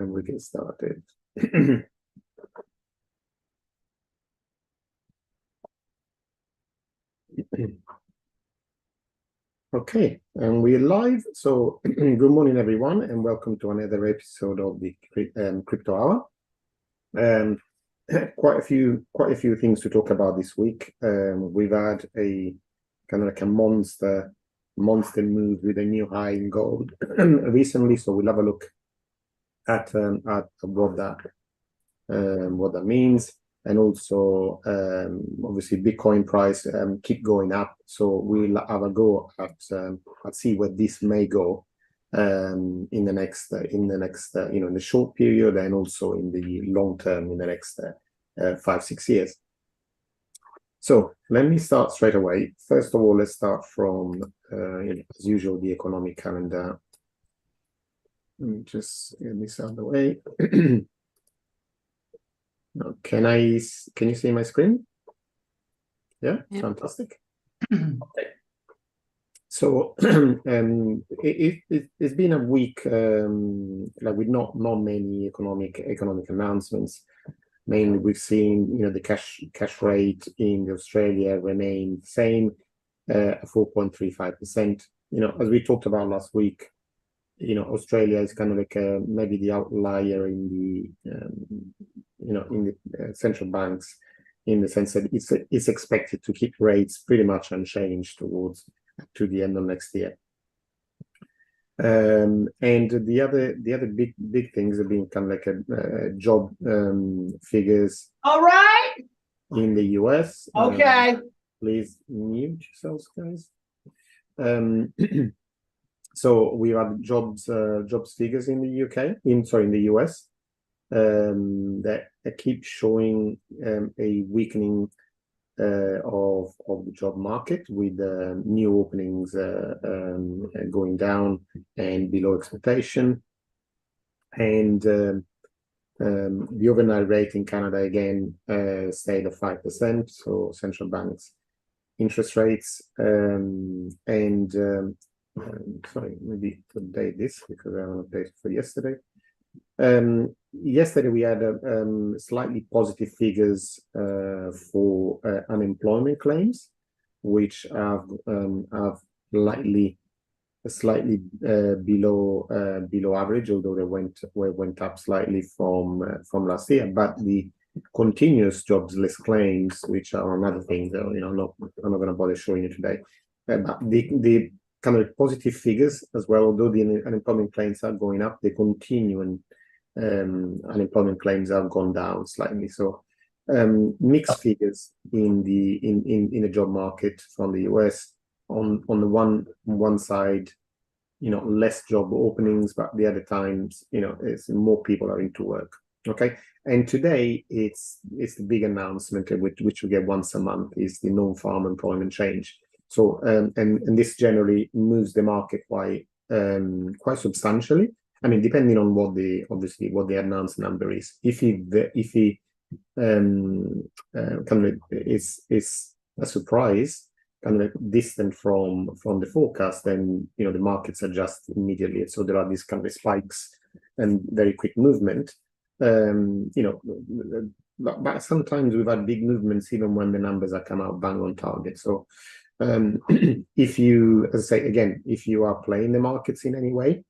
And we get started. Okay, and we're live. So good morning, everyone, and welcome to another episode of the Crypto Hour. Quite a few things to talk about this week. We've had a kind of like a monster move with a new high in gold recently. So we'll have a look at what that means, and also obviously Bitcoin price keep going up. So we'll have a go at see where this may go in the next in the short period, and also in the long term in the next 5-6 years. So let me start straight away. First of all, let's start from as usual, the economic calendar. Let me just get this out of the way. Can you see my screen? Yeah. Fantastic. Okay. So it's been a week like with not many economic announcements. Mainly, we've seen the cash rate in Australia remain the same, 4.35%. As we talked about last week, Australia is kind of like maybe the outlier in the central banks, in the sense that it's expected to keep rates pretty much unchanged to the end of next year. And the other big things have been kind of like job figures. All right. In the US. Okay. Please mute yourselves, guys. So we have jobs figures in the UK, in the US, that keep showing a weakening of the job market, with new openings going down and below expectation, and the overnight rate in Canada again stayed at 5%. So central banks interest rates sorry, maybe to update this because I haven't updated for yesterday. Yesterday we had slightly positive figures for unemployment claims, which have slightly below average, although they went up slightly from last year. But the continuous jobless claims, which are another thing that I'm not going to bother showing you today, but the kind of positive figures as well, although the unemployment claims are going up, they continue, and unemployment claims have gone down slightly. So mixed figures in the job market from the US. On the one side, less job openings, but the other times, it's more people are into work. Okay, and today it's the big announcement, which we get once a month, is the non-farm employment change. So and this generally moves the market quite substantially. I mean, depending on what the announced number is. If he kind of is a surprise, kind of distant from the forecast, then the markets adjust immediately. So there are these kind of spikes and very quick movement. But sometimes we've had big movements even when the numbers are come out bang on target. So if you, as I say again, if you are playing the markets in any way,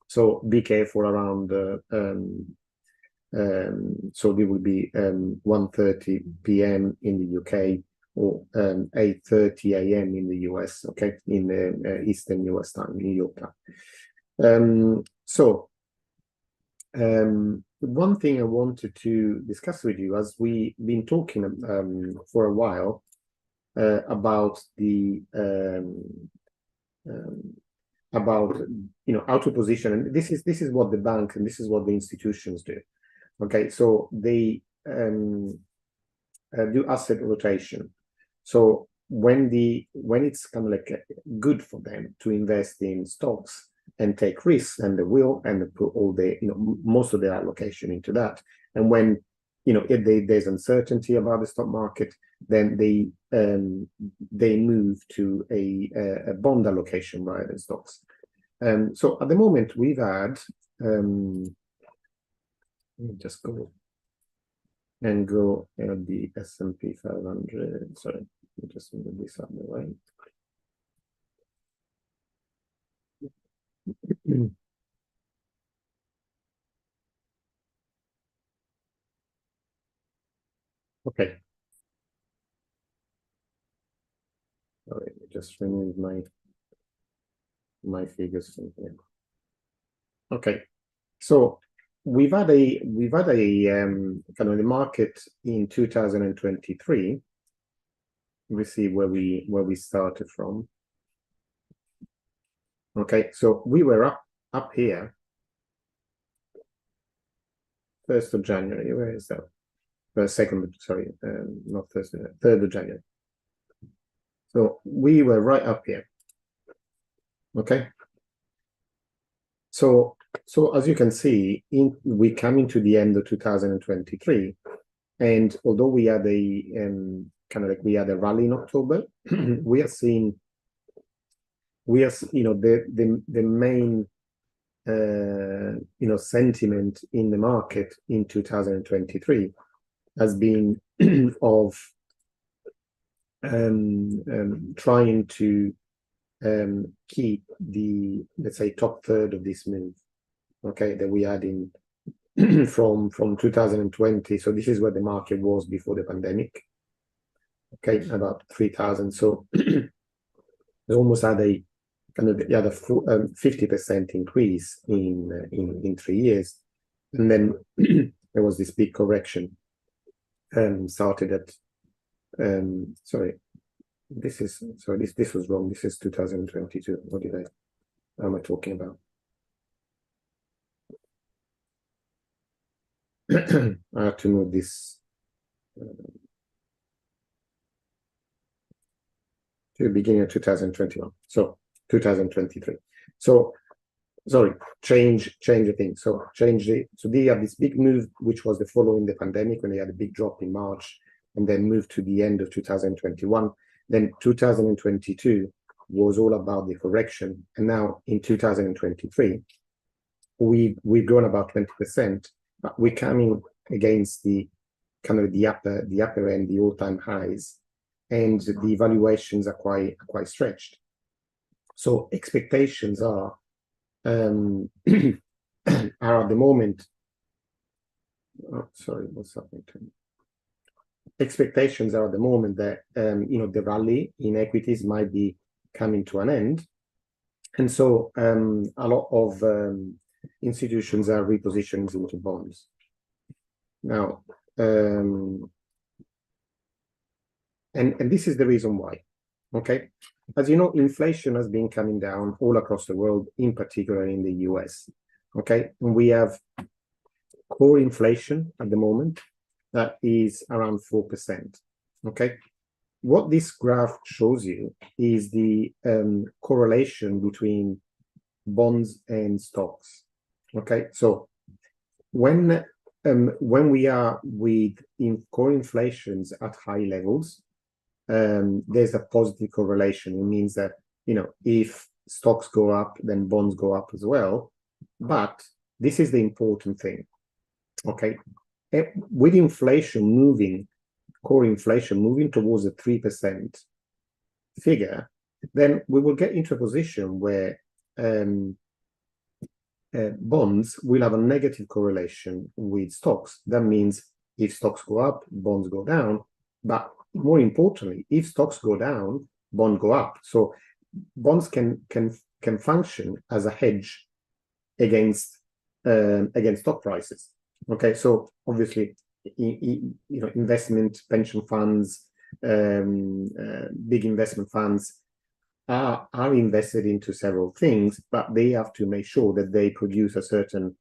so be careful around. So there will be 1:30 p.m. in the UK, or 8:30 a.m. in the US. Okay, in the Eastern US time, New York time. One thing I wanted to discuss with you, as we've been talking for a while, about the about how to position, and this is what the bank and this is what the institutions do. Okay, so they do asset rotation. So when it's kind of like good for them to invest in stocks and take risks, and they will, and they put all the most of their allocation into that, and when if there's uncertainty about the stock market, then they move to a bond allocation rather than stocks. So at the moment we've had Let me just go and go at the S&P 500. Sorry, let me just move this out of the way. Okay. Sorry, just remove my figures from here. Okay, so we've had a kind of the market in 2023. We see where we started from. Okay, so we were up here 1st of January. Where is that? Second, sorry, not 1st, 3rd of January. So we were right up here. Okay. So as you can see, we come into the end of 2023, and although we had a kind of like we had a rally in October, we are seeing the main sentiment in the market in 2023 has been of trying to keep the, let's say, top third of this move, okay, that we had in from 2020. So this is where the market was before the pandemic, okay, about 3,000. So it almost had a kind of 50% increase in 3 years, and then there was this big correction. Started at this was wrong. This is 2022. What am I talking about? I have to move this to the beginning of 2021. So 2023. So sorry, change the thing. So they have this big move, which was the following the pandemic, when they had a big drop in March, and then moved to the end of 2021. Then 2022 was all about the correction, and now in 2023, we've grown about 20%, but we're coming against the kind of the upper end, the all-time highs, and the valuations are quite stretched. So expectations are are at the moment. Oh, sorry, what's happening to me? Expectations are at the moment that the rally in equities might be coming to an end, and so a lot of institutions are repositioning into bonds now, and this is the reason why. Okay, as you know, inflation has been coming down all across the world, in particular in the US. Okay, and we have core inflation at the moment that is around 4%. Okay, what this graph shows you is the correlation between bonds and stocks. Okay, so when we are with core inflations at high levels, there's a positive correlation. It means that if stocks go up, then bonds go up as well. But this is the important thing. Okay, with inflation moving, core inflation moving towards a 3% figure, then we will get into a position where bonds will have a negative correlation with stocks. That means if stocks go up, bonds go down. But more importantly, if stocks go down, bonds go up. So bonds can function as a hedge against stock prices. Okay, so obviously, investment pension funds, big investment funds are invested into several things, but they have to make sure that they produce a certain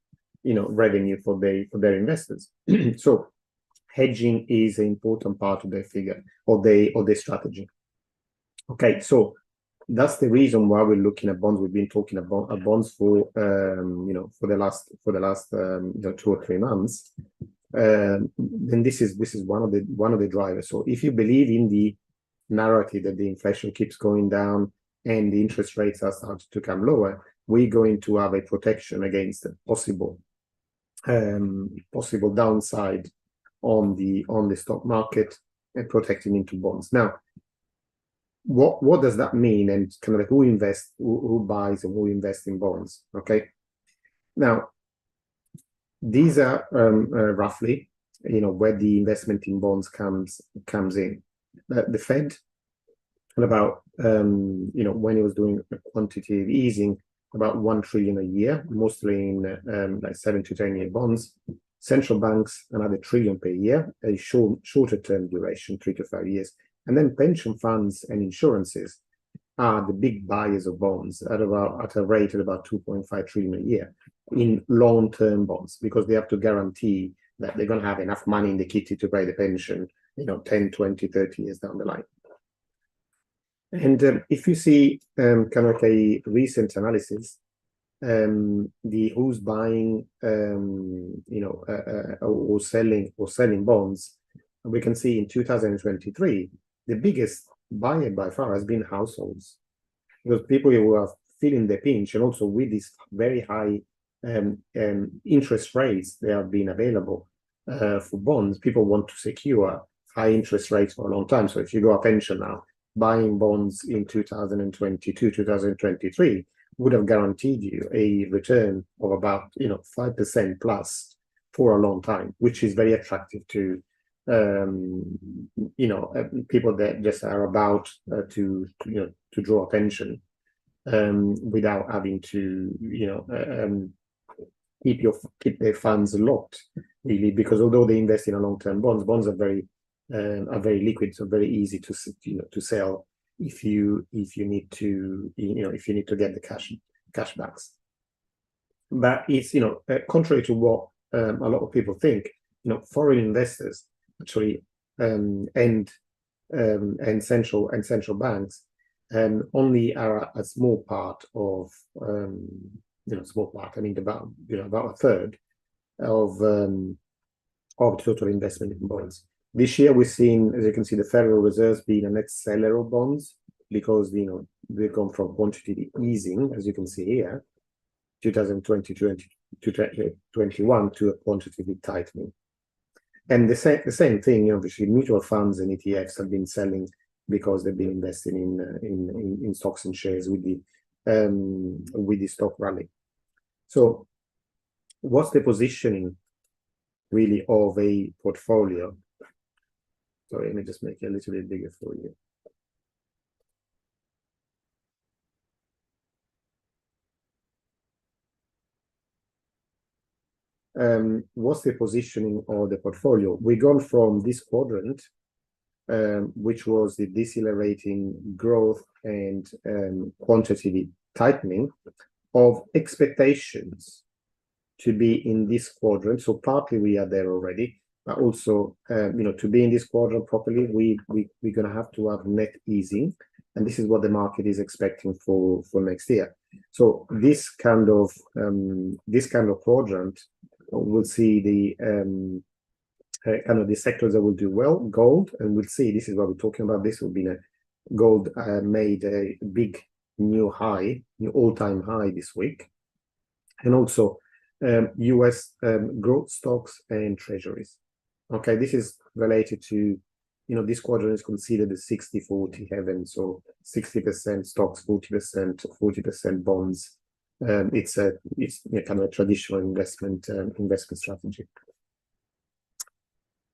revenue for their investors. So hedging is an important part of their figure or their strategy. Okay, so that's the reason why we're looking at bonds. We've been talking about bonds for for the last 2 or 3 months. And this is one of the drivers. So if you believe in the narrative that the inflation keeps going down and the interest rates are starting to come lower, we're going to have a protection against a possible possible downside on the stock market and protecting into bonds. Now, what does that mean, and kind of like who buys and who invests in bonds? Okay, now these are roughly, where the investment in bonds comes in. The Fed, about when it was doing quantitative easing, about 1 trillion a year, mostly in like 7 to 10 year bonds. Central banks, another trillion per year, a shorter term duration, 3 to 5 years. And then pension funds and insurances are the big buyers of bonds at a rate of about 2.5 trillion a year in long-term bonds, because they have to guarantee that they're going to have enough money in the kitty to pay the pension, 10, 20, 30 years down the line. And if you see kind of like a recent analysis, the who's buying, or selling bonds, we can see in 2023, the biggest buyer by far has been households, because people who are feeling the pinch, and also with these very high interest rates that have been available for bonds, people want to secure high interest rates for a long time. So if you go a pension now, buying bonds in 2022, 2023 would have guaranteed you a return of about 5% plus for a long time, which is very attractive to people that just are about to draw a pension without having to keep their funds locked, really, because although they invest in a long-term bonds are very liquid, so very easy to sell if you need to get the cash backs. But it's contrary to what a lot of people think, foreign investors actually and central banks only are a small part of small part. I mean about a third of total investment in bonds. This year, we've seen, as you can see, the Federal Reserve being a net seller of bonds, because they've gone from quantitative easing, as you can see here, 2020 to 2021, to a quantitative tightening. And the same thing, obviously, mutual funds and ETFs have been selling because they've been investing in stocks and shares with the stock rally. So, what's the positioning really of a portfolio? Sorry, let me just make it a little bit bigger for you. What's the positioning of the portfolio? We've gone from this quadrant, which was the decelerating growth and quantitative tightening, of expectations to be in this quadrant. So partly we are there already, but also to be in this quadrant properly, we're going to have net easing, and this is what the market is expecting for next year. So this kind of quadrant, we'll see the kind of the sectors that will do well. Gold, and we'll see, this is what we're talking about. This will be gold made a big new all-time high this week, and also US growth stocks and treasuries. Okay, this is related to, this quadrant is considered a 60-40 heaven, so 60% stocks, 40% bonds. It's kind of a traditional investment strategy.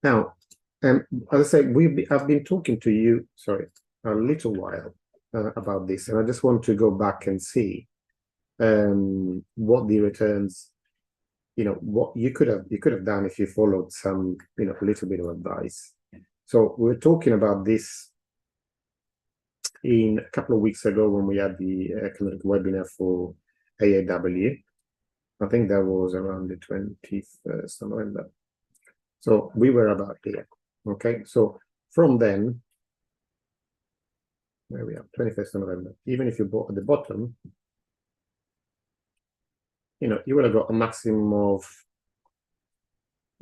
Now, as I said, I've been talking to you, a little while about this, and I just want to go back and see what the returns, what you could have done if you followed some, a little bit of advice. So we're talking about this in a couple of weeks ago when we had the economic webinar for AAW. I think that was around the 21st of November. So we were about here. Okay, so from then, where we are, 21st of November, even if you bought at the bottom, you would have got a maximum of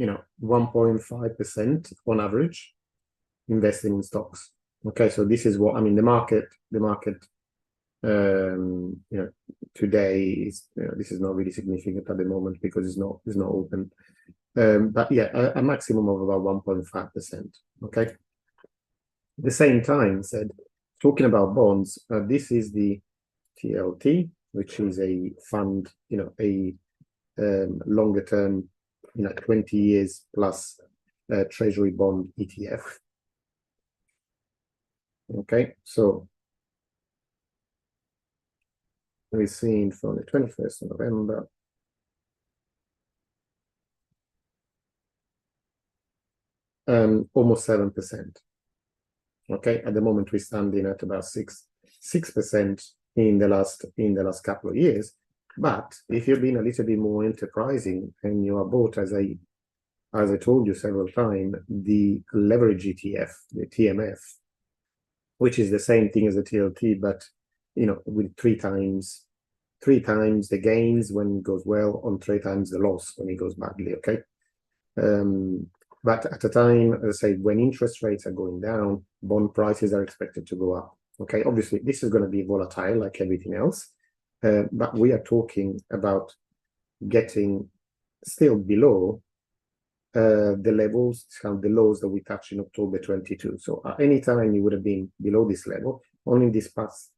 1.5% on average investing in stocks. Okay, so this is what, I mean, the market Today is this is not really significant at the moment because it's not open. But yeah, a maximum of about 1.5%. Okay. At the same time, said talking about bonds, this is the TLT, which is a fund, a longer term, 20 years plus treasury bond ETF. Okay, so we've seen from the 21st of November, almost 7%. Okay, at the moment we're standing at about 6% in the last couple of years. But if you've been a little bit more enterprising and you are bought, as I told you several times, the leverage ETF, the TMF, which is the same thing as the TLT, but with three times the gains when it goes well, on 3 times the loss when it goes badly. Okay. But at a time, as I say, when interest rates are going down, bond prices are expected to go up. Okay, obviously this is going to be volatile like everything else, but we are talking about getting still below the levels, the lows that we touched in October 22. So at any time you would have been below this level. Only this past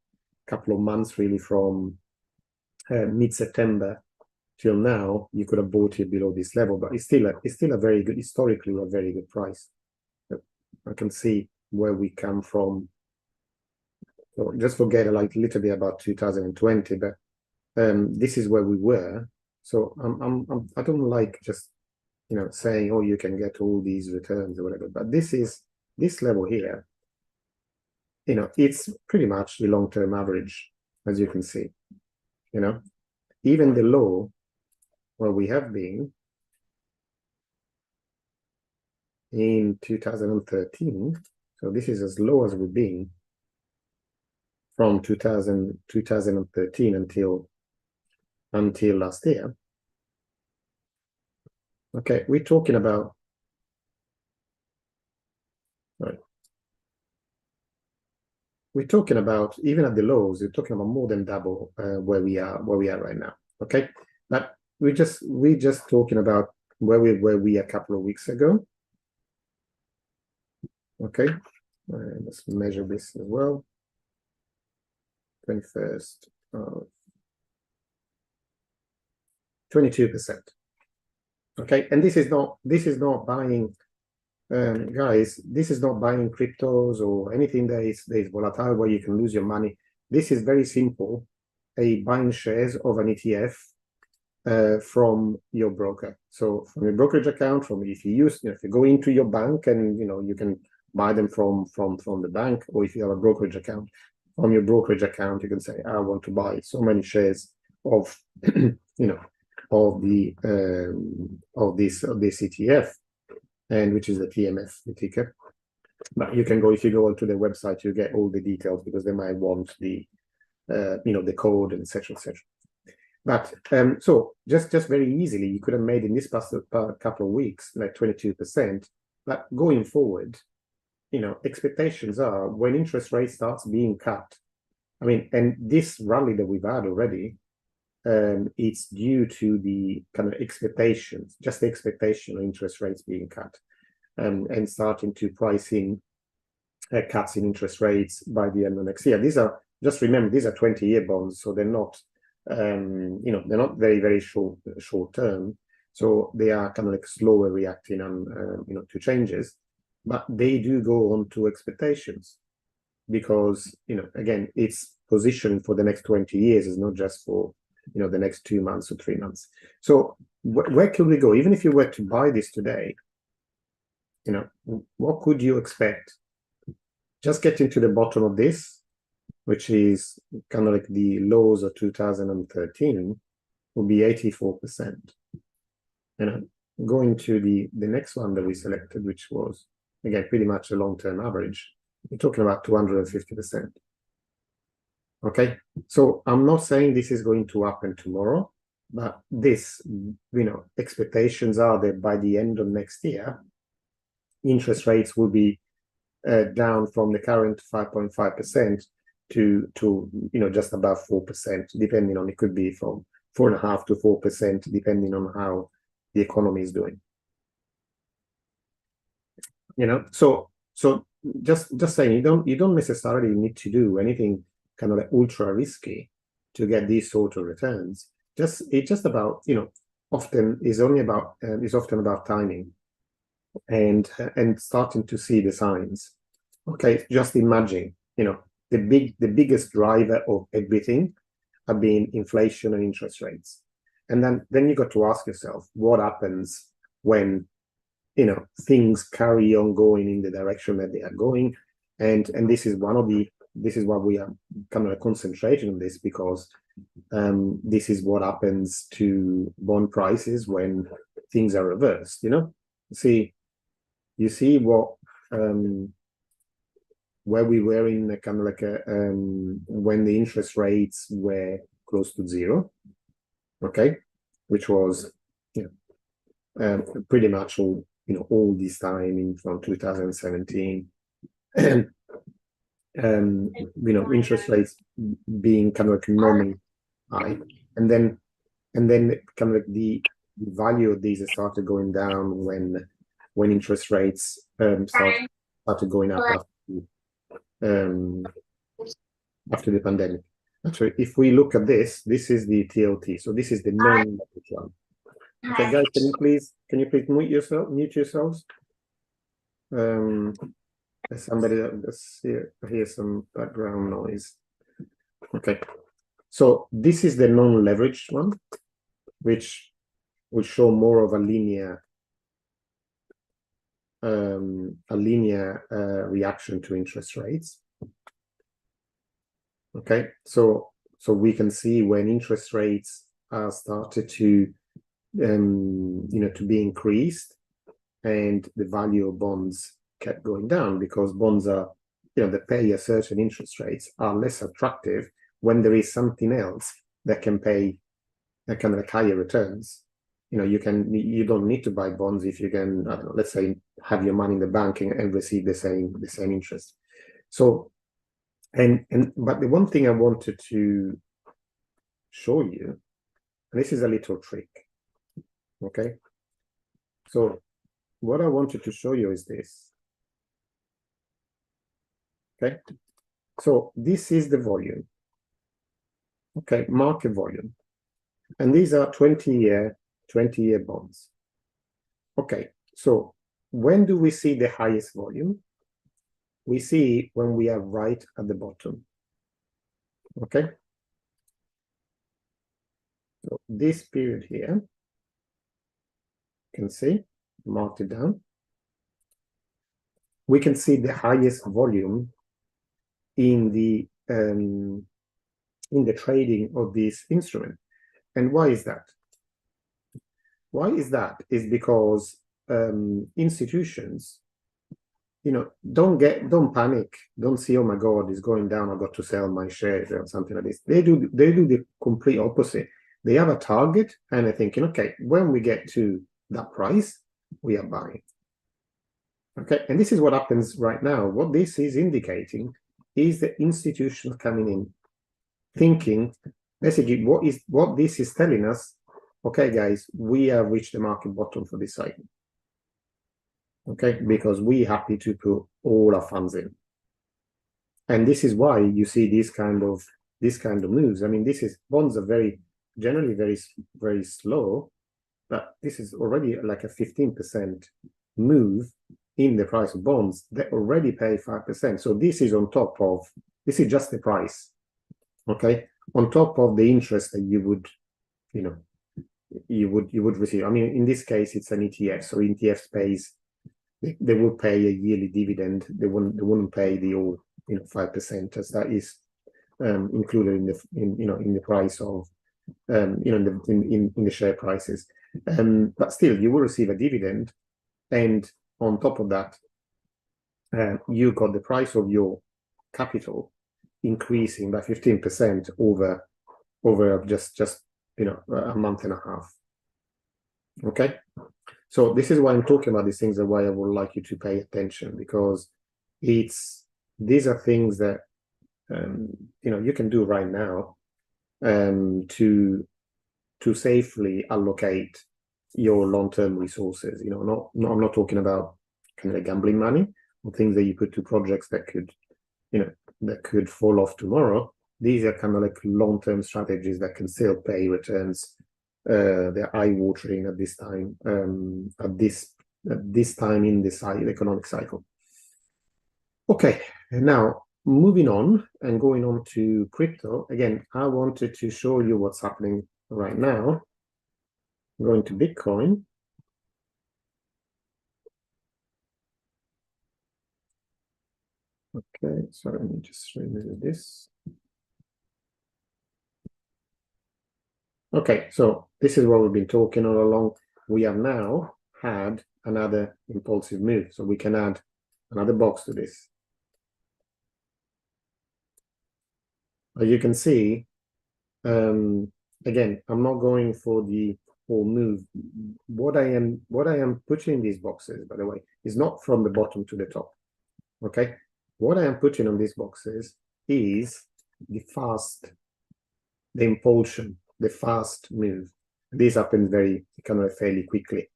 couple of months, really from mid-September till now, you could have bought it below this level, but it's still a very good, historically a very good price. I can see where we come from. So just forget a little bit about 2020, but this is where we were. So I don't like just saying, oh, you can get all these returns or whatever, but this level here, it's pretty much the long-term average, as you can see. Even the low where we have been in 2013, so this is as low as we've been from 2013 until last year. Okay, we're talking about even at the lows, we're talking about more than double where we are right now. Okay, but we're just talking about where we a couple of weeks ago. Okay, let's measure this as well. 21st of 22%. Okay, and this is not buying, guys. This is not buying cryptos or anything that is volatile where you can lose your money. This is very simple, buying shares of an ETF from your broker. So from your brokerage account, if you go into your bank and you can buy them from the bank, or if you have a brokerage account, from your brokerage account you can say, I want to buy so many shares of of this ETF, and which is the TMF, the ticker. But you can go, if you go onto the website, you get all the details because they might want the the code and etc. But so just very easily you could have made in this past couple of weeks like 22%. But going forward, expectations are when interest rate starts being cut. I mean, and this rally that we've had already, it's due to the kind of expectations, just the expectation of interest rates being cut, and starting to price in cuts in interest rates by the end of next year. Just remember, these are 20-year bonds, so they're not, they're not very, very short term. So they are kind of like slower reacting on, to changes, but they do go on to expectations because, again, it's positioned for the next 20 years. It's not just for, the next 2 months or 3 months. So where could we go? Even if you were to buy this today, what could you expect? Just getting to the bottom of this, which is kind of like the lows of 2013, will be 84%. Going to the next one that we selected, which was, again, pretty much a long-term average, we're talking about 250%. Okay, so I'm not saying this is going to happen tomorrow, but this, expectations are that by the end of next year, interest rates will be down from the current 5.5% to just above 4%, depending on, it could be from 4.5 to 4%, depending on how the economy is doing. So just saying, you don't necessarily need to do anything kind of like ultra risky to get these sort of returns. It's just about, often is often about timing and starting to see the signs. Okay, just imagine, the biggest driver of everything have been inflation and interest rates. And then you got to ask yourself, what happens when things carry on going in the direction that they are going? And this is why we are kind of concentrating on this, because this is what happens to bond prices when things are reversed. You see what where we were in kind of like when the interest rates were close to zero, okay, which was pretty much all this time from 2017, and interest rates being kind of like normally high, and then kind of like the value of these started going down when interest rates started going up after the pandemic. Actually, if we look at this is the TLT. So this is the non-leveraged one. Okay, guys, can you please mute yourselves? There's somebody that's hear some background noise. Okay, so this is the non-leveraged one, which will show more of a linear reaction to interest rates. Okay, so we can see when interest rates are started to to be increased, and the value of bonds kept going down, because bonds are, that pay a certain interest rates are less attractive when there is something else that can pay kind of like higher returns. You don't need to buy bonds if you can, I don't know, let's say, have your money in the bank and receive the same interest. So, but the one thing I wanted to show you, and this is a little trick, okay? So what I wanted to show you is this, okay? So this is the volume, okay, market volume, and these are 20-year bonds. Okay, so when do we see the highest volume? We see when we are right at the bottom. Okay, so this period here, you can see, marked it down. We can see the highest volume in the trading of this instrument. And why is that? Why is that? Is because institutions, don't panic, don't see, oh my God, it's going down, I've got to sell my shares or something like this. They do the complete opposite. They have a target, and they're thinking, okay, when we get to that price, we are buying. Okay, and this is what happens right now. What this is indicating is the institutions coming in, thinking, basically, what this is telling us, okay, guys, we have reached the market bottom for this cycle. Okay, because we're happy to put all our funds in. And this is why you see this kind of moves. I mean, bonds are generally very slow, but this is already like a 15% move in the price of bonds. They already pay 5%. So this is on top of, this is just the price. Okay, on top of the interest that you would receive. I mean, in this case, it's an ETF. So ETF pays, they will pay a yearly dividend. They wouldn't pay the all 5%, as that is included in the price of in the share prices. But still, you will receive a dividend, and on top of that, you got the price of your capital increasing by 15% over just a month and a half. Okay, so this is why I'm talking about these things, and why I would like you to pay attention, because these are things that you can do right now to safely allocate your long-term resources. I'm not talking about kind of gambling money or things that you put to projects that could fall off tomorrow. These are kind of like long-term strategies that can still pay returns. They're eye-watering at this time, at this time in the economic cycle. Okay, now moving on and going on to crypto. Again, I wanted to show you what's happening right now. I'm going to Bitcoin. Okay, so let me just remove this. Okay, so this is what we've been talking all along. We have now had another impulsive move, so we can add another box to this. As you can see, again, I'm not going for the whole move. What I am putting in these boxes, by the way, is not from the bottom to the top. Okay, what I am putting on these boxes is the impulsion, the fast move. This happens fairly quickly,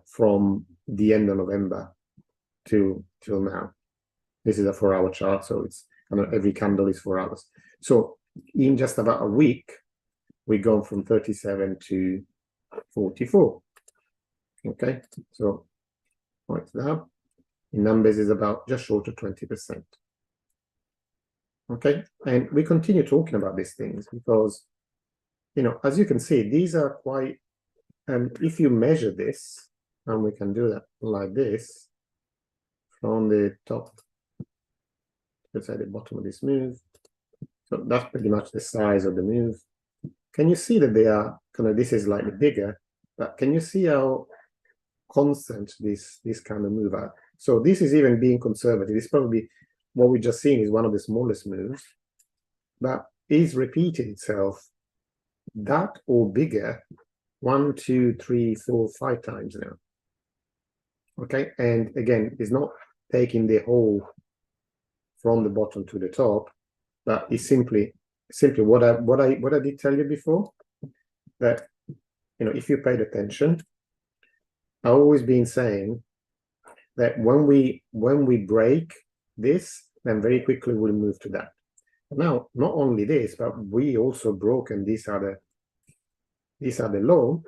from the end of November till now. This is a 4-hour chart, so it's every candle is 4 hours. So in just about a week, we've gone from 37 to 44. Okay, so what's that? In numbers is about just short of 20%. Okay, and we continue talking about these things because, as you can see, these are quite, if you measure this, and we can do that like this, from the top, let's say the bottom of this move. So that's pretty much the size of the move. Can you see that they are this is slightly bigger, but can you see how constant this kind of move are? So this is even being conservative. It's probably what we just seen is one of the smallest moves, but it's repeated itself that or bigger 1, 2, 3, 4, 5 times now. Okay, and again, it's not taking the whole from the bottom to the top, but it's simply what I did tell you before, that if you paid attention, I've always been saying that when we break this, then very quickly we'll move to that. Now, not only this, but we also broken this other low.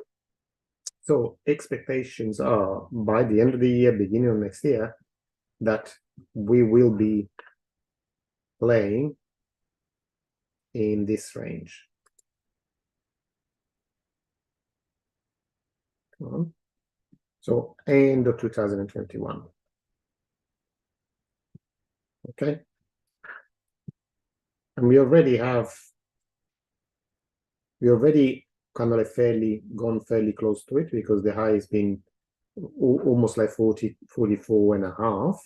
So expectations are by the end of the year, beginning of next year, that we will be playing in this range. So end of 2021. Okay. And we already kind of gone fairly close to it, because the high has been almost like 44 and a half.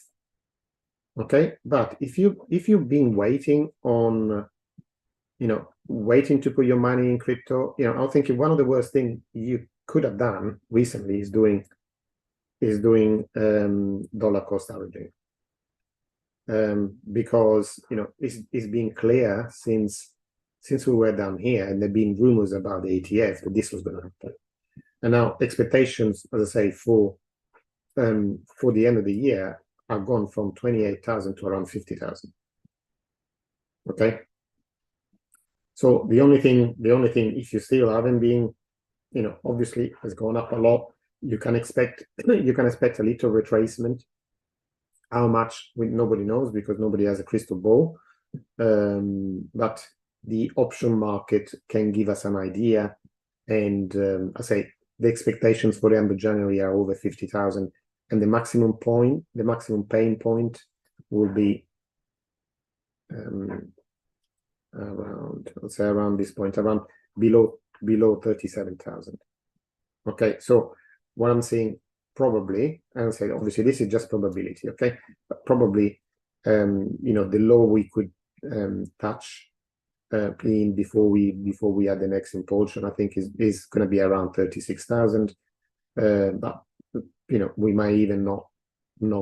Okay, but if you've been waiting on waiting to put your money in crypto, I'm thinking one of the worst things you could have done recently is doing dollar cost averaging, because it's been clear since we were down here, and there've been rumors about the ETF that this was going to happen, and now expectations, as I say, for the end of the year have gone from 28,000 to around 50,000. Okay, so the only thing, if you still haven't been, obviously has gone up a lot. You can expect a little retracement. How much, nobody knows, because nobody has a crystal ball. But the option market can give us an idea. And I say the expectations for the end of January are over 50,000, and the maximum pain point will be around, let's say around this point, around below 37,000. Okay, so what I'm saying, probably, and say obviously this is just probability, okay, but probably the low we could touch before we add the next impulsion, I think is going to be around 36,000, but we might even not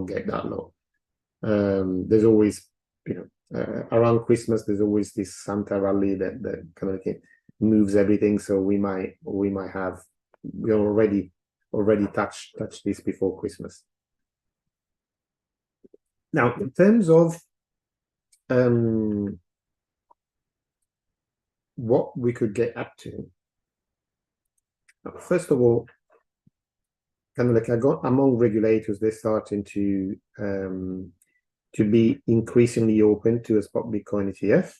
get that low. There's always, around Christmas, there's always this Santa rally that kind of moves everything. So we already touched this before Christmas. Now, in terms of what we could get up to, first of all, kind of like among regulators, they're starting to be increasingly open to a spot Bitcoin ETF.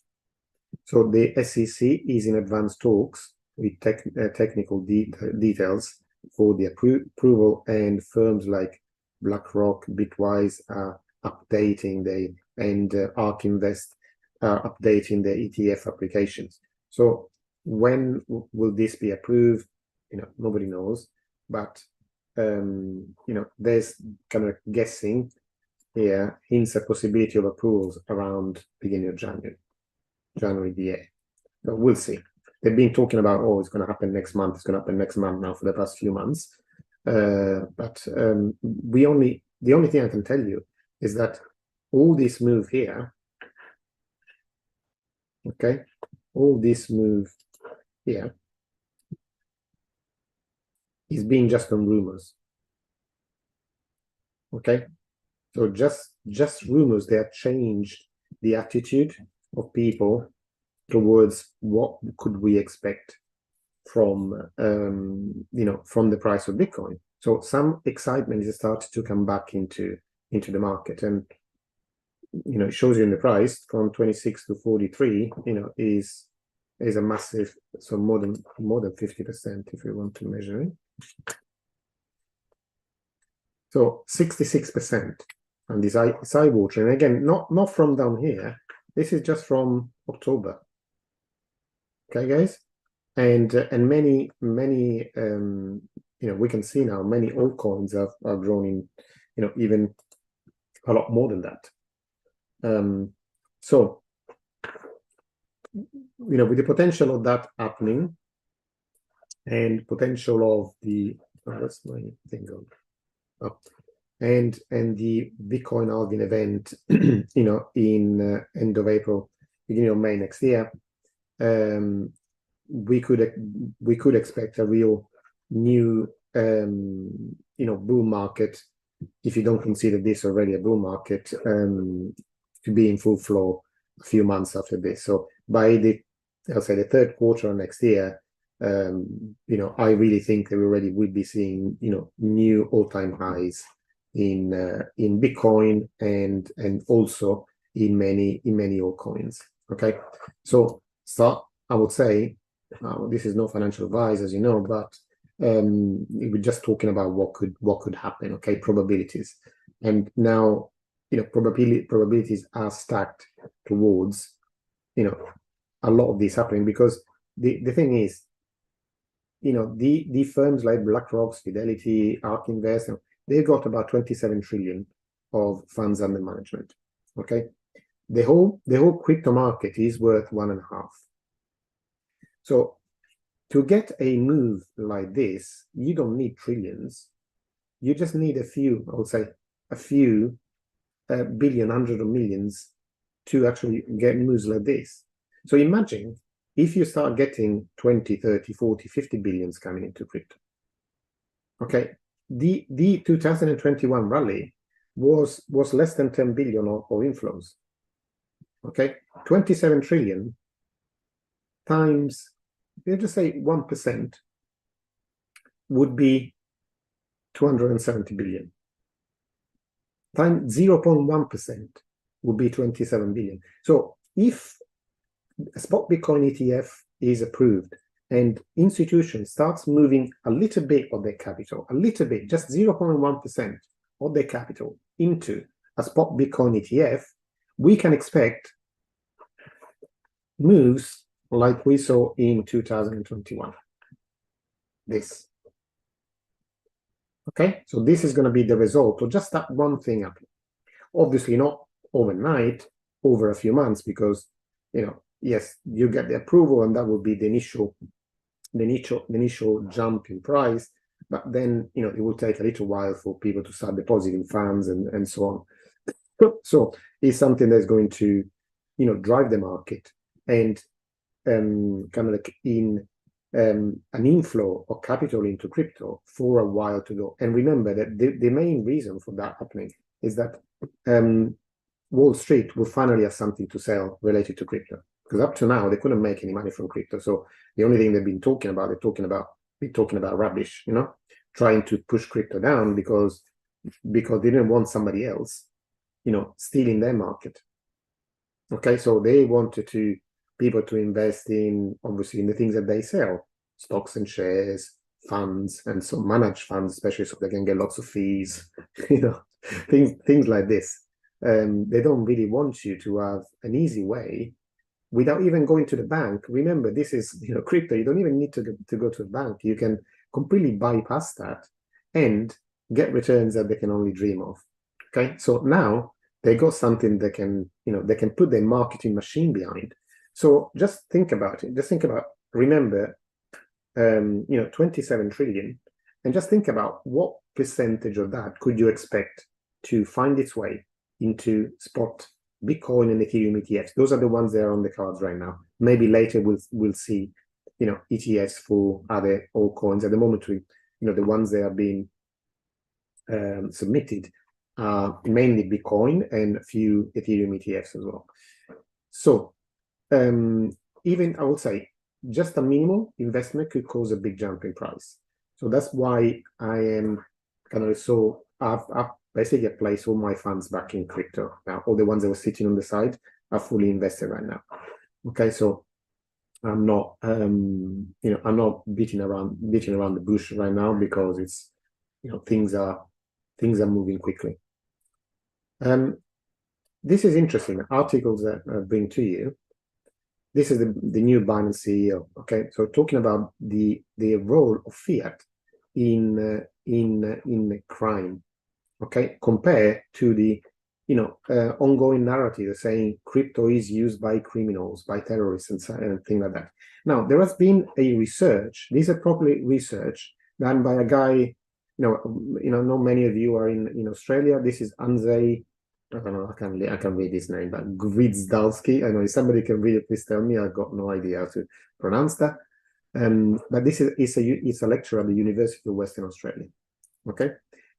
So the SEC is in advanced talks with technical details for the approval, and firms like BlackRock, Bitwise are updating and ARK Invest are updating their ETF applications. So when will this be approved? Nobody knows, but there's kind of guessing here, hints at possibility of approvals around beginning of January the 8th. But we'll see. They've been talking about, it's going to happen next month. It's going to happen next month now for the past few months. But the only thing I can tell you is that all this move here, okay, all this move here is being just on rumors. Okay, so just rumors. They have changed the attitude of people towards what could we expect from from the price of Bitcoin. So some excitement has started to come back into the market, and it shows you in the price from 26 to 43. Is a massive, so more than 50% if you want to measure it. So 66%, and this eye-watering. And again, not from down here. This is just from October. Okay, guys, and many we can see now many altcoins have grown in even a lot more than that. So with the potential of that happening, and potential of the that's my thing on. And the Bitcoin halving event, in end of April, beginning of May next year, we could expect a real new bull market, if you don't consider this already a bull market, to be in full flow a few months after this. So by the third quarter of next year, I really think that we already would be seeing new all-time highs in Bitcoin and also in many altcoins. Okay, so I would say this is no financial advice, as you know, but we're just talking about what could happen. Okay, probabilities, and now probabilities are stacked towards a lot of this happening, because the thing is, the firms like BlackRock, Fidelity, ARK Invest, they've got about 27 trillion of funds under management. Okay, the whole crypto market is worth 1.5. So to get a move like this, you don't need trillions. You just need a few, I would say, a few billion, hundreds of millions to actually get moves like this. So imagine if you start getting 20, 30, 40, 50 billions coming into crypto. Okay, the 2021 rally was less than 10 billion of inflows. Okay, 27 trillion times, let's just say 1%, would be 270 billion. Times 0.1% would be 27 billion. So if a spot Bitcoin ETF is approved and institutions starts moving a little bit of their capital, a little bit, just 0.1% of their capital into a spot Bitcoin ETF, we can expect moves like we saw in 2021. This. Okay, so this is going to be the result of just that one thing happening. Obviously not overnight, over a few months, because yes, you get the approval and that would be the initial jump in price, but then it will take a little while for people to start depositing funds and so on. So it's something that's going to drive the market and kind of like in an inflow of capital into crypto for a while to go. And remember that the main reason for that happening is that Wall Street will finally have something to sell related to crypto. Because up to now, they couldn't make any money from crypto. So the only thing they've been talking about, they're talking about rubbish, trying to push crypto down because they didn't want somebody else, stealing their market. Okay, so they wanted people to invest in, obviously, in the things that they sell, stocks and shares, funds, and so managed funds, especially so they can get lots of fees, things like this. They don't really want you to have an easy way without even going to the bank. Remember, this is crypto. You don't even need to go to a bank. You can completely bypass that and get returns that they can only dream of. Okay, so now they got something they can put their marketing machine behind. So just think about it. Remember, 27 trillion, and just think about what percentage of that could you expect to find its way into spot Bitcoin and Ethereum ETFs. Those are the ones that are on the cards right now. Maybe later we'll see, ETFs for other altcoins. At the moment, the ones that are being submitted are mainly Bitcoin and a few Ethereum ETFs as well. So even I would say just a minimal investment could cause a big jump in price. So that's why I am kind of I've basically placed all my funds back in crypto now. All the ones that were sitting on the side are fully invested right now. Okay, so I'm not I'm not beating around the bush right now because it's things are moving quickly. This is interesting. Articles that I bring to you. This is the new Binance CEO. Okay, so talking about the role of fiat in crime. Okay, compared to the ongoing narrative saying crypto is used by criminals, by terrorists, and things like that. Now there has been a research. These are properly research done by a guy. Not many of you are in Australia. This is Andrzej. I don't know. I can read his name, but Gwizdalski. I know if somebody can read it, please tell me. I've got no idea how to pronounce that. But this is a lecturer at the University of Western Australia. Okay,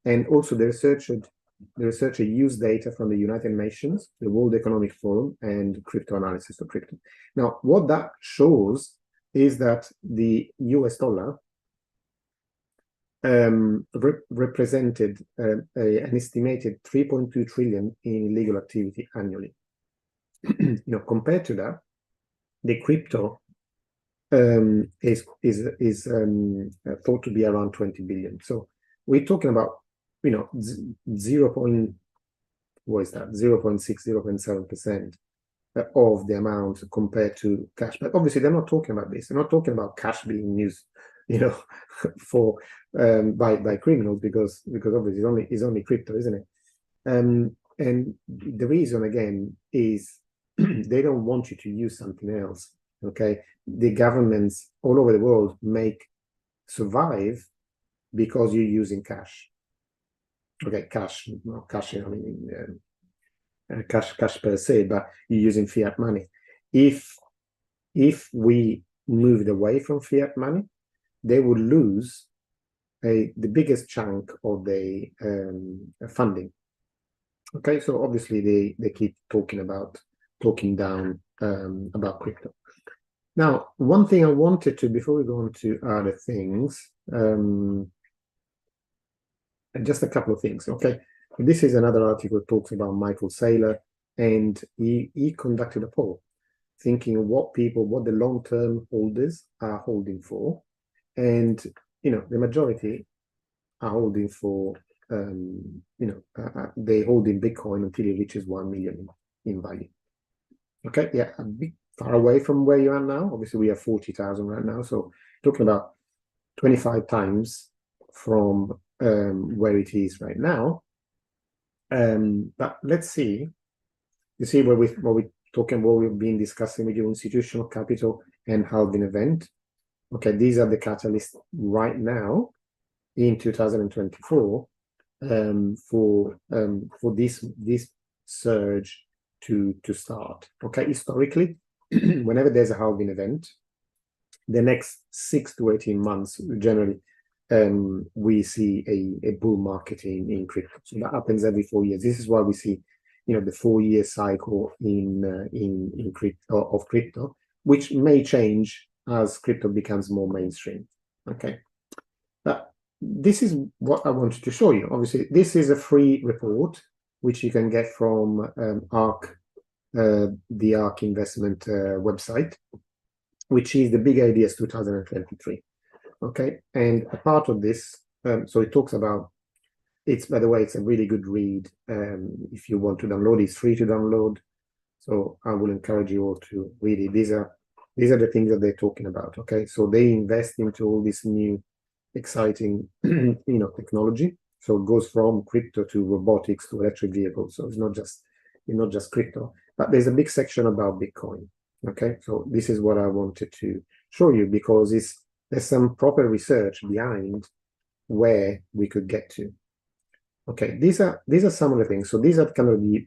and also the researcher used data from the United Nations, the World Economic Forum, and crypto analysis of crypto. Now, what that shows is that the US dollar represented an estimated 3.2 trillion in illegal activity annually. Compared to that, the crypto is thought to be around 20 billion. So we're talking about 0.6, 0.7% of the amount compared to cash. But obviously, they're not talking about this. They're not talking about cash being used, for by criminals because obviously it's only crypto, isn't it? And the reason again is they don't want you to use something else. Okay, the governments all over the world survive because you're using cash. Okay, cash, not cash. Cash per se, but you're using fiat money. If we moved away from fiat money, they would lose the biggest chunk of the funding. Okay, so obviously they keep talking down about crypto. Now, one thing I wanted to, before we go on to other things, just a couple of things. Okay, this is another article that talks about Michael Saylor, and he conducted a poll thinking what the long-term holders are holding for, and the majority are holding for they hold in Bitcoin until it reaches 1 million in value. Okay, yeah, a bit far away from where you are now. Obviously, we have 40,000 right now, so talking about 25 times from where it is right now. But let's see. You see what we're talking about. We've been discussing with you institutional capital and halving event. Okay, these are the catalysts right now in 2024 for this surge to start. Okay, historically, whenever there's a halving event, the next 6 to 18 months generally we see a bull market in crypto. So that happens every 4 years. This is why we see, you know, the 4-year cycle in crypto, which may change as crypto becomes more mainstream. Okay, but this is what I wanted to show you. Obviously, this is a free report which you can get from ARK, the ARK investment website, which is the Big Ideas 2023. Okay, and a part of this, so it talks about, it's, by the way, it's a really good read. If you want to download, it's free to download. So I will encourage you all to read it. These are the things that they're talking about. Okay, so they invest into all this new exciting you know, technology. So it goes from crypto to robotics to electric vehicles. So it's not just crypto, but there's a big section about Bitcoin. Okay, so this is what I wanted to show you, because there's some proper research behind where we could get to. Okay, these are some of the things. So these are kind of the,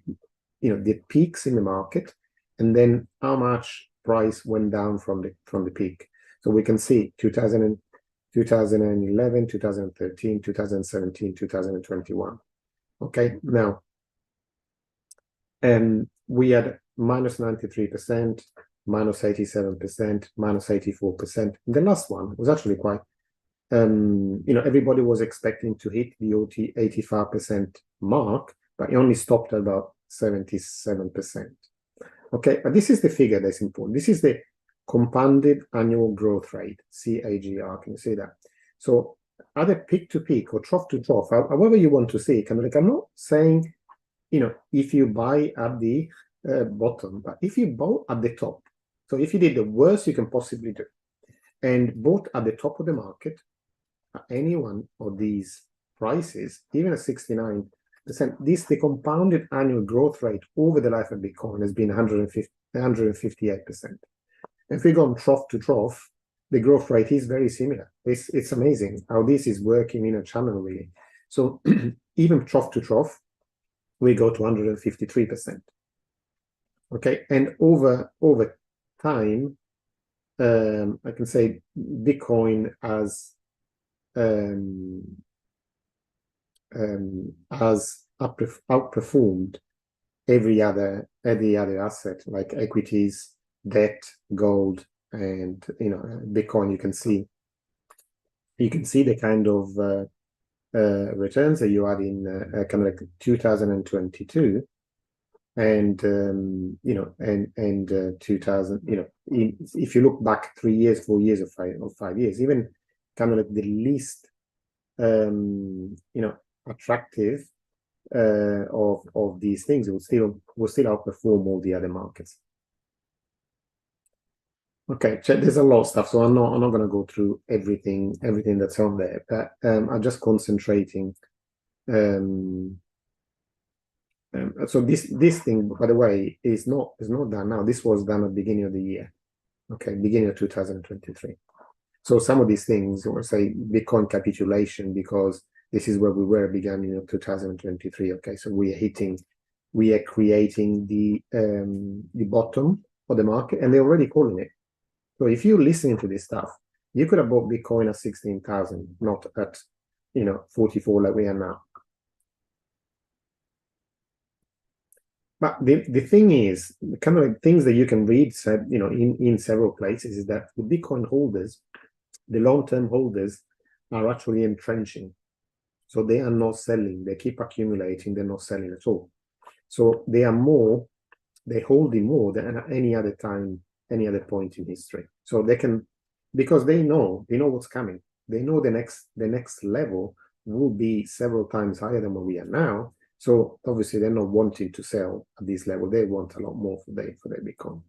you know, the peaks in the market, and then how much price went down from the peak. So we can see 2011, 2013, 2017, 2021. Okay, now we had minus 93%, minus 87%, minus 84%. The last one was actually quite, you know, everybody was expecting to hit the 85% mark, but it only stopped at about 77%. Okay, but this is the figure that's important. This is the compounded annual growth rate, CAGR. Can you see that? So either peak to peak or trough to trough, however you want to see it. Kind of like, I'm not saying, you know, if you buy at the bottom, but if you bought at the top, so if you did the worst you can possibly do and bought at the top of the market at any one of these prices, even at 69%, the compounded annual growth rate over the life of Bitcoin has been 158%. If we go on trough to trough, the growth rate is very similar. It's amazing how this is working in a channel, really. So even trough to trough, we go to 153%. Okay, and over time, I can say Bitcoin has outperformed every other asset, like equities, debt, gold, and, you know, Bitcoin. You can see the kind of returns that you had in kind of like 2022, and you know, and 2000. You know, if you look back 3 years, 4 years, or 5 years, even kind of like the least you know, attractive of these things will still outperform all the other markets. Okay, there's a lot of stuff, so I'm not going to go through everything that's on there, but I'm just concentrating. So this thing, by the way, is not done now. This was done at the beginning of the year. Okay, beginning of 2023. So some of these things, or say Bitcoin capitulation, because this is where we were beginning of 2023. Okay, so we are creating the bottom of the market, and they're already calling it. So if you're listening to this stuff, you could have bought Bitcoin at 16,000, not at, you know, 44 like we are now. But the thing is, kind of like things that you can read, you know, in several places, is that the Bitcoin holders, the long-term holders, are actually entrenching. So they are not selling. They keep accumulating. They're not selling at all. So they're holding more than at any other time, any other point in history. So they can, because they know what's coming. They know the next level will be several times higher than where we are now. So obviously they're not wanting to sell at this level. They want a lot more for their Bitcoin.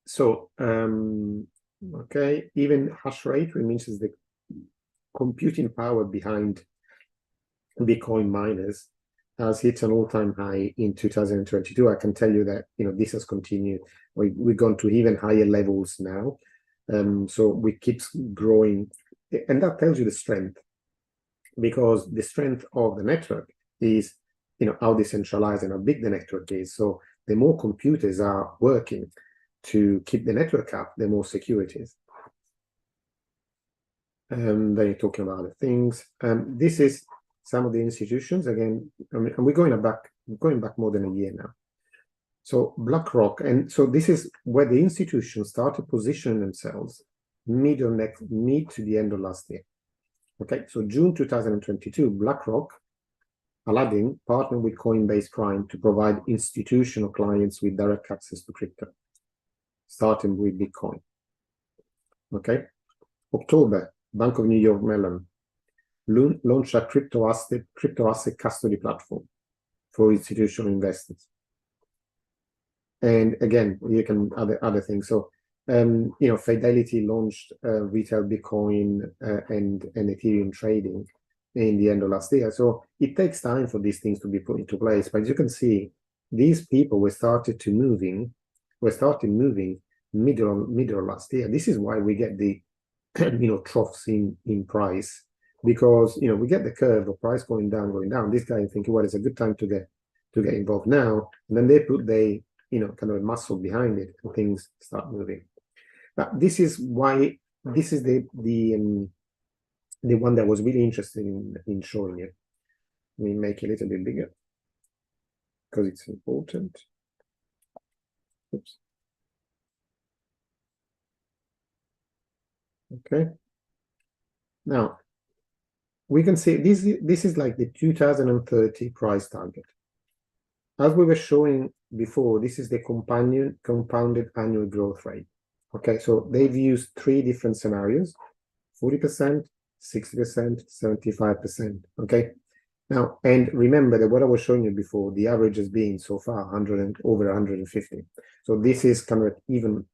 So okay, even hash rate, which means is the computing power behind Bitcoin miners, has hit an all-time high in 2022. I can tell you that, you know, this has continued. We've gone to even higher levels now. So we keep growing, and that tells you the strength, because the strength of the network is how decentralized and how big the network is. So the more computers are working to keep the network up, the more secure it is. Then you're talking about other things. This is some of the institutions. Again, and we're going back more than a year now. So BlackRock, and so this is where the institutions started positioning themselves mid to the end of last year. Okay, so June 2022, BlackRock, Aladdin, partnered with Coinbase Prime to provide institutional clients with direct access to crypto, starting with Bitcoin. Okay, October, Bank of New York Mellon launched a crypto asset custody platform for institutional investors. And again, you can other things. So Fidelity launched retail Bitcoin and Ethereum trading in the end of last year. So it takes time for these things to be put into place. But as you can see, these people started moving middle of last year. This is why we get the troughs in price, because we get the curve of price going down. This guy thinking, well, it's a good time to get involved now, and then they put kind of a muscle behind it, and things start moving. But this is why this is the one that was really interested in showing you. Let me make it a little bit bigger because it's important. Oops. Okay. Now we can see this is like the 2030 price target. As we were showing before, this is the compounded annual growth rate. Okay, so they've used 3 different scenarios: 40%, 60%, 75%. Okay, now, and remember that what I was showing you before, the average has been so far over 150. So this is kind of even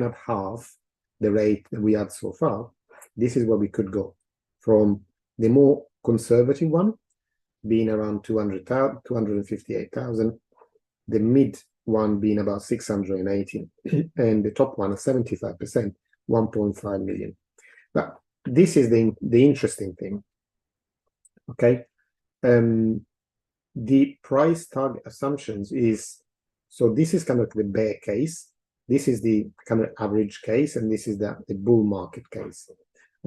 at half the rate that we had so far. This is where we could go from the more conservative one being around 258,000, the mid one being about 680, and the top one at 75%, 1.5 million. But this is the interesting thing. Okay, the price target assumptions is, so this is kind of the bear case, this is the kind of average case, and this is the bull market case.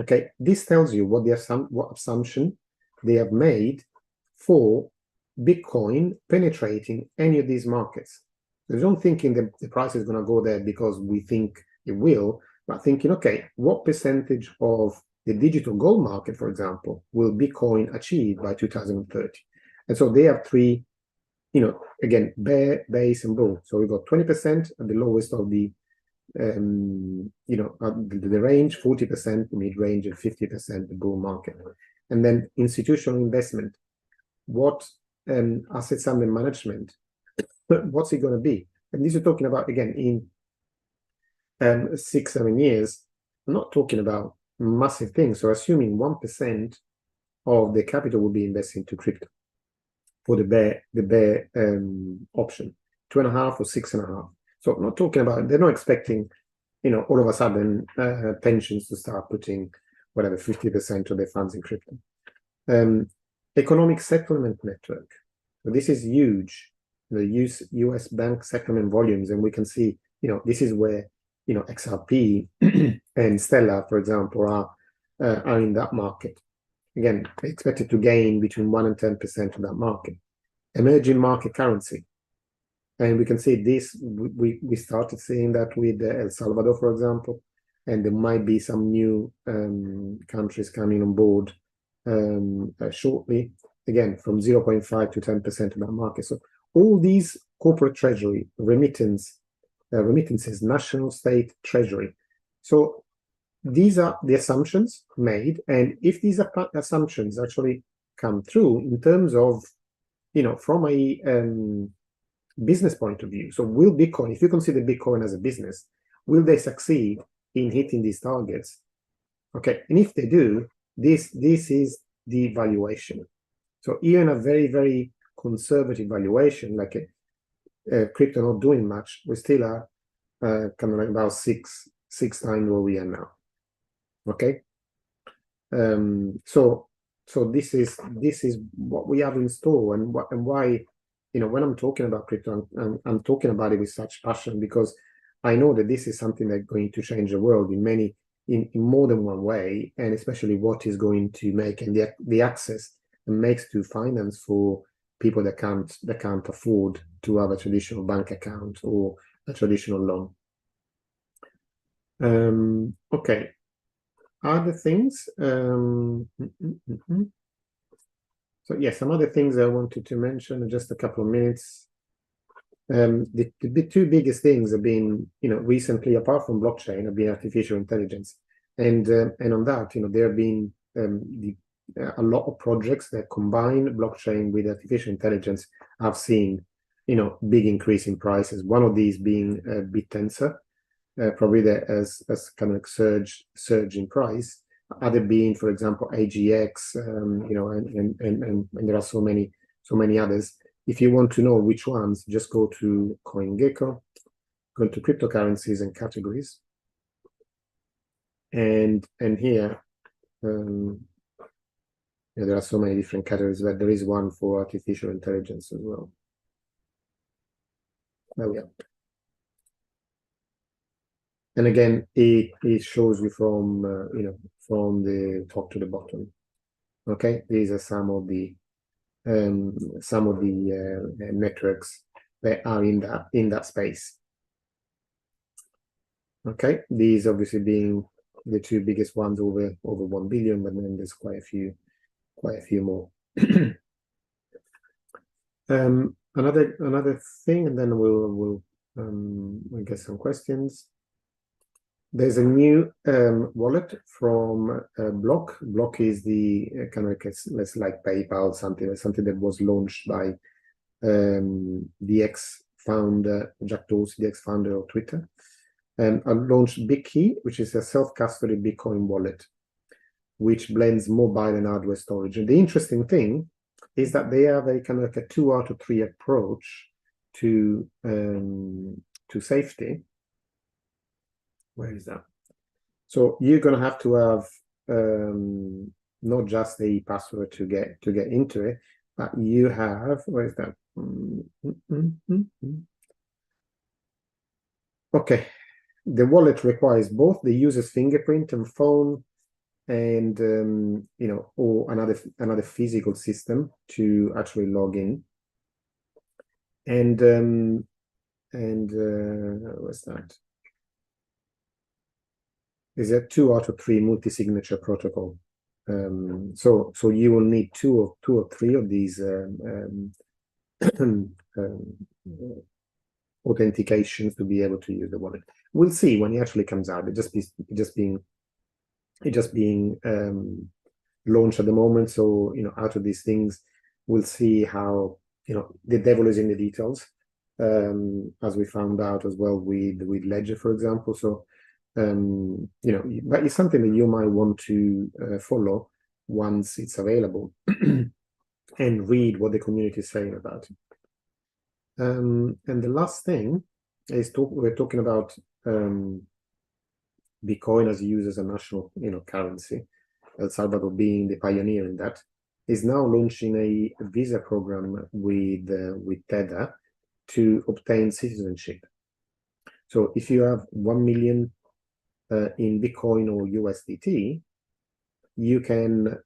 Okay, this tells you what assumption they have made for Bitcoin penetrating any of these markets. So don't thinking that the price is going to go there because we think it will, but thinking, okay, what percentage of the digital gold market, for example, will Bitcoin achieve by 2030? And so they have 3, again, bear, base, and bull. So we got 20% at the lowest of the the range, 40% mid-range, and 50% the bull market. And then institutional investment, what assets under management, what's it going to be? And these are talking about, again, in 6-7 years. I'm not talking about massive things. So assuming 1% of the capital will be invested into crypto for the bear option, 2.5 or 6.5. So I'm not talking about, they're not expecting, all of a sudden pensions to start putting whatever 50% of their funds in crypto. Economic settlement network. So this is huge. The US bank settlement volumes, and we can see, this is where, XRP and Stellar, for example, are in that market. Again, expected to gain between 1 and 10% of that market. Emerging market currency. And we can see this, we started seeing that with El Salvador, for example, and there might be some new countries coming on board shortly, again, from 0.5 to 10% of that market. So all these corporate treasury, remittances, national state treasury. So these are the assumptions made, and if these assumptions actually come through in terms of, from a business point of view, so will Bitcoin, if you consider Bitcoin as a business, will they succeed in hitting these targets? Okay, and if they do, this is the valuation. So even a very, very conservative valuation, like a crypto not doing much, we still are kind of like about six times where we are now. Okay, so so this is what we have in store, and why, when I'm talking about crypto, I'm talking about it with such passion, because I know that this is something that's going to change the world in more than one way, and especially what is going to make and the access it makes to finance for people that can't afford to have a traditional bank account or a traditional loan. Okay, other things. So yeah, some other things I wanted to mention in just a couple of minutes. The two biggest things have been, recently, apart from blockchain, have been artificial intelligence, and on that, there have been a lot of projects that combine blockchain with artificial intelligence. I've seen, big increase in prices. One of these being BitTensor, probably that as kind of surge in price. Other being, for example, AGX, and there are so many others. If you want to know which ones, just go to CoinGecko, go to cryptocurrencies and categories, and here there are so many different categories, but there is one for artificial intelligence as well. There we are. And again, it shows you from from the top to the bottom. Okay, these are some of the networks that are in that space. Okay, these obviously being the two biggest ones over 1 billion, but then there's quite a few more. Another thing, and then we'll get some questions. There's a new wallet from Block. Block is the kind of less like PayPal, something that was launched by the ex-founder, Jack Dorsey, the ex-founder of Twitter. I launched BitKey, which is a self-custody Bitcoin wallet, which blends mobile and hardware storage. And the interesting thing is that they have a kind of like a 2 out of 3 approach to safety. Where is that? So you're going to have to have not just a password to get into it, but you have, where is that? Okay, the wallet requires both the user's fingerprint and phone, and or another physical system to actually log in. And what's that? Is a 2 out of 3 multi-signature protocol. So you will need two or three of these authentications to be able to use the wallet. We'll see when it actually comes out. It just being launched at the moment. So out of these things, we'll see how the devil is in the details, as we found out as well with Ledger, for example. So but it's something that you might want to follow once it's available and read what the community is saying about it. And the last thing is we're talking about Bitcoin as used as a national currency. El Salvador being the pioneer in that, is now launching a visa program with Tether to obtain citizenship. So if you have 1 million in Bitcoin or USDT, you can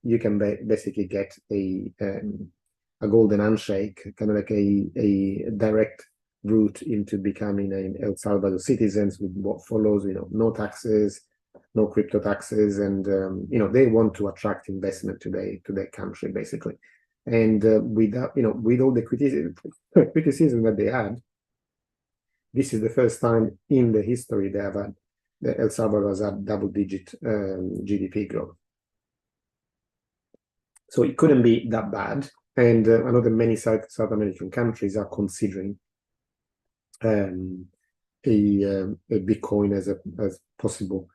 basically get a golden handshake, kind of like a direct route into becoming an El Salvador citizens with what follows, no taxes, no crypto taxes, and they want to attract investment to their country basically. And with that, with all the criticism that they had, this is the first time in the history they have had that El Salvador has had double-digit GDP growth. So it couldn't be that bad. And I know that many South American countries are considering a Bitcoin as possible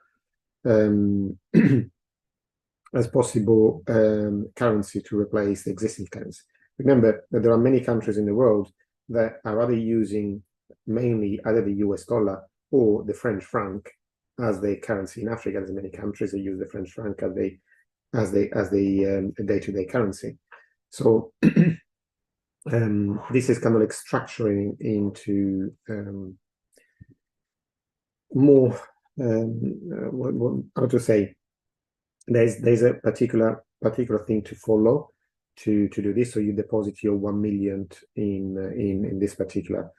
currency to replace the existing currency. Remember that there are many countries in the world that are either using mainly either the US dollar or the French franc as their currency. In Africa, there's many countries that use the French franc as as the day-to-day currency. So this is kind of like structuring into more how to say, there's a particular thing to follow to do this. So you deposit your 1 million in this particular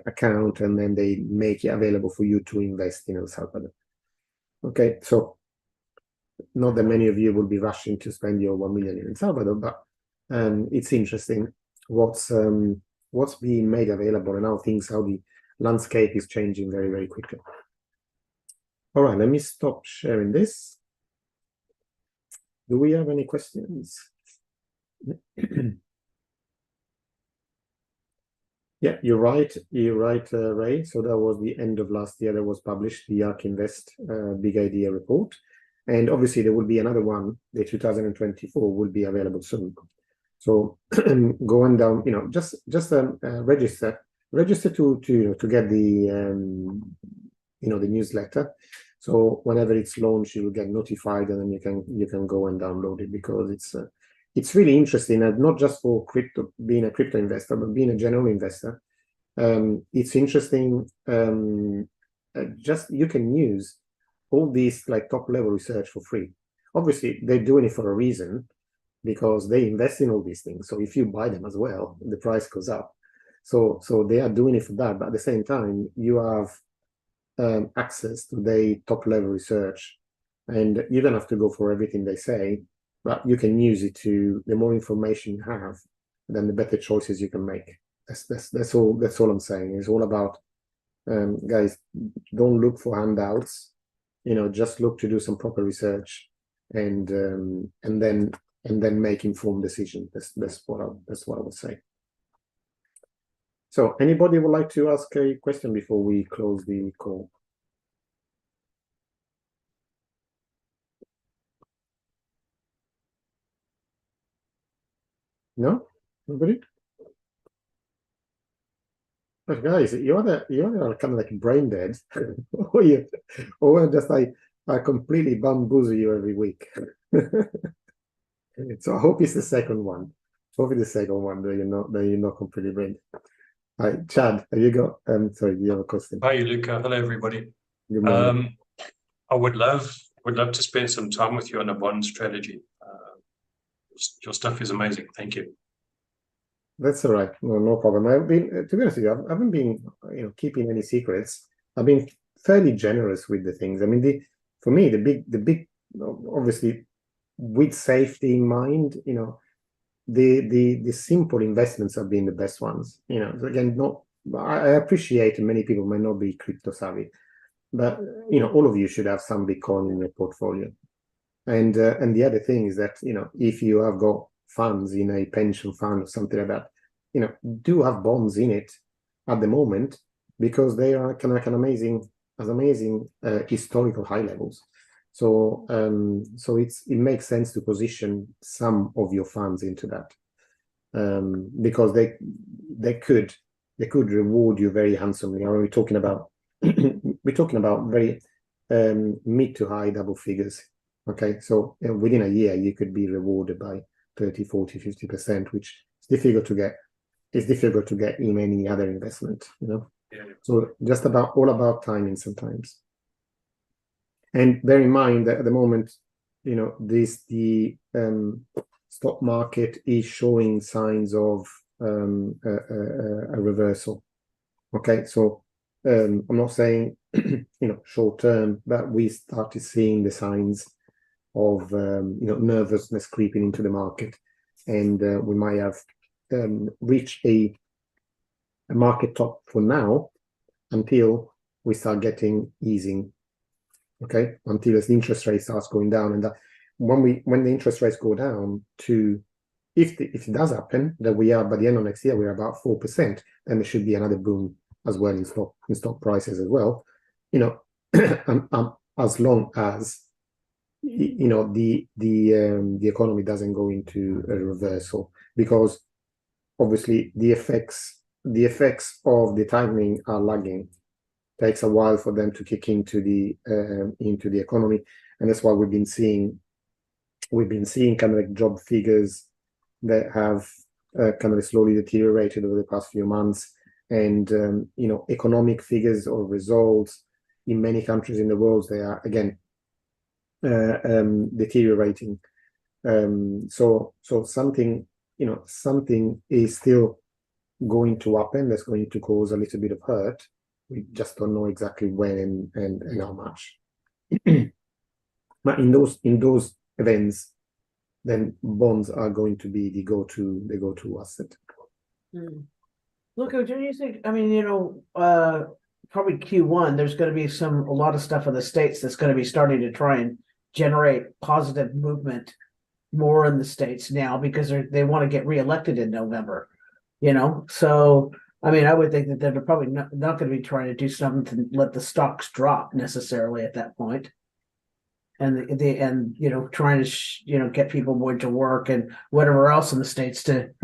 account, and then they make it available for you to invest in El Salvador. Okay, so not that many of you will be rushing to spend your 1 million in El Salvador, but it's interesting what's being made available and how the landscape is changing very, very quickly. All right, let me stop sharing this. Do we have any questions? Yeah, you're right, Ray. So that was the end of last year that was published, the ARK Invest Big Idea report. And obviously there will be another one, the 2024 will be available soon. So going down, just register to get the the newsletter. So whenever it's launched, you will get notified, and then you can go and download it, because it's really interesting, and not just for crypto, being a crypto investor, but being a general investor. It's interesting. Just you can use all these like top level research for free. Obviously, they're doing it for a reason, because they invest in all these things. So if you buy them as well, the price goes up. So they are doing it for that. But at the same time, you have access to their top level research, and you don't have to go for everything they say, but you can use it to, the more information you have, then the better choices you can make. That's all I'm saying. It's all about, guys, don't look for handouts, just look to do some proper research, and then make informed decisions. That's what I would say. So anybody would like to ask a question before we close the call? No? Nobody? But guys, you're kind of like brain dead, or just I completely bamboozle you every week. So I hope it's the second one. Hopefully the second one that you're not completely brain dead. All right, Chad, have you got sorry, do you have a question? Hi, Luca. Hello, everybody. Good morning. I would love to spend some time with you on a bond strategy. Your stuff is amazing. Thank you. That's all right. No problem. I've been, to be honest with you, I haven't been, keeping any secrets. I've been fairly generous with the things. I mean, for me, the big, obviously, with safety in mind, the simple investments have been the best ones. Again, I appreciate many people may not be crypto savvy, but all of you should have some Bitcoin in your portfolio. And the other thing is that if you have got funds in a pension fund or something like that, do have bonds in it at the moment, because they are kind of amazing historical high levels. So it makes sense to position some of your funds into that, because they could reward you very handsomely. We're talking about very mid to high double figures. Okay, so within a year you could be rewarded by 30, 40, 50%, which is difficult to get. It's difficult to get in any other investment, Yeah. So just all about timing sometimes. And bear in mind that at the moment, the stock market is showing signs of a reversal. Okay, so I'm not saying short term, but we started seeing the signs of nervousness creeping into the market, and we might have reached a market top for now, until we start getting easing. Okay, until as the interest rate starts going down, and when the interest rates go down to, if it does happen, that we are by the end of next year we're about 4%, then there should be another boom as well in stock prices as well. As long as the economy doesn't go into a reversal, because obviously the effects of the tightening are lagging. Takes a while for them to kick into the economy, and that's why we've been seeing we've been seeing kind of like job figures that have kind of slowly deteriorated over the past few months, and economic figures or results in many countries in the world, they are again deteriorating. So something is still going to happen that's going to cause a little bit of hurt. We just don't know exactly when and how much. But in those events, then bonds are going to be the go-to asset. Look, do you think? I mean, probably Q1. There's going to be a lot of stuff in the States that's going to be starting to try and generate positive movement more in the States now, because they want to get reelected in November. So I mean, I would think that they're probably not going to be trying to do something to let the stocks drop necessarily at that point. And trying to get people more to work and whatever else in the States to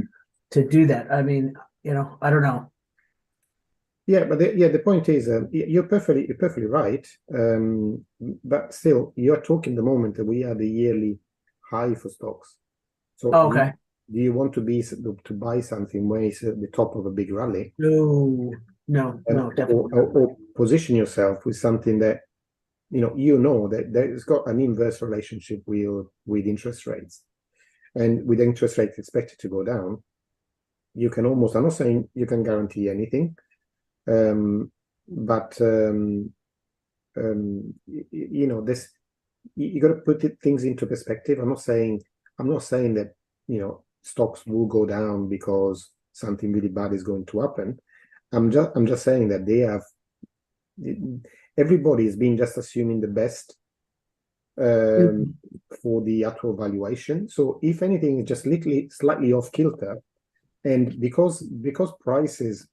do that. I mean, I don't know. Yeah, but the point is, you're perfectly right. But still, you're talking the moment that we are the yearly high for stocks. So okay. Do you want to buy something when it's at the top of a big rally? No, definitely. Or position yourself with something that that it's got an inverse relationship with interest rates, and with interest rates expected to go down, you can almost, I'm not saying you can guarantee anything, but this, you got to put things into perspective. I'm not saying that stocks will go down because something really bad is going to happen. I'm just saying that everybody has been just assuming the best for the actual valuation. So if anything, it's just literally slightly off kilter, and because prices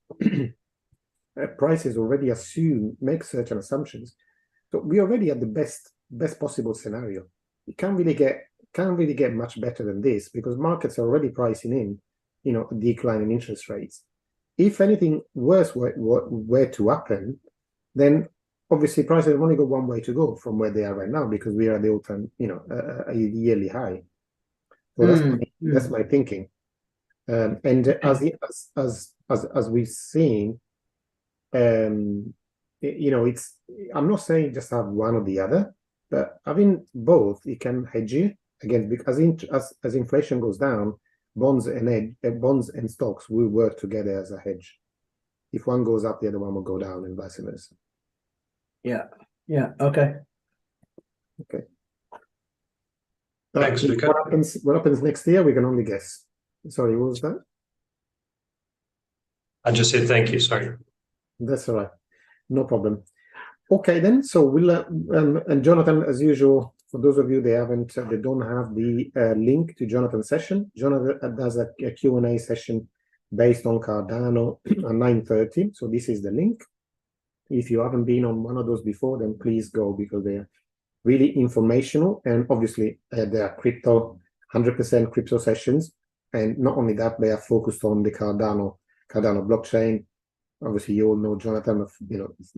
already make certain assumptions, so we're already at the best possible scenario. It can't really get much better than this, because markets are already pricing in a decline in interest rates. If anything worse were to happen, then obviously prices have only got one way to go from where they are right now, because we are at the all-time, a yearly high. So that's my thinking. And as we've seen, it's, I'm not saying just have one or the other, but having both, it can hedge you again, because as inflation goes down, bonds and stocks will work together as a hedge. If one goes up, the other one will go down, and vice versa. Yeah. Okay. Thanks, Luca. What happens next year? We can only guess. Sorry, what was that? I just said thank you. Sorry. That's all right. No problem. Okay, then. So we'll and Jonathan, as usual, for those of you they don't have the link to Jonathan's session. Jonathan does a Q&A session based on Cardano at 9:30. So this is the link. If you haven't been on one of those before, then please go, because they're really informational, and obviously they are 100% crypto sessions. And not only that, they are focused on the Cardano blockchain. Obviously, you all know Jonathan.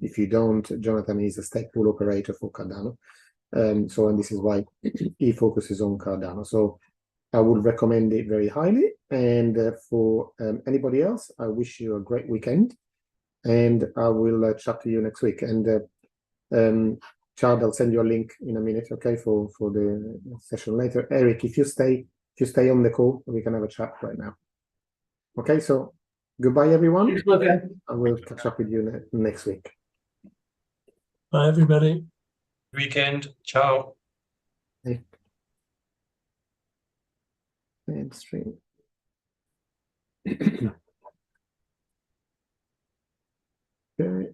If you don't, Jonathan is a stake pool operator for Cardano. And this is why he focuses on Cardano. So I would recommend it very highly. And for anybody else, I wish you a great weekend. And I will chat to you next week. And Chad, I'll send you a link in a minute, okay, for the session later. Eric, if you stay on the call, we can have a chat right now. Okay, so goodbye, everyone. Okay. I will catch up with you next week. Bye, everybody. Weekend. Ciao. And stream. Okay.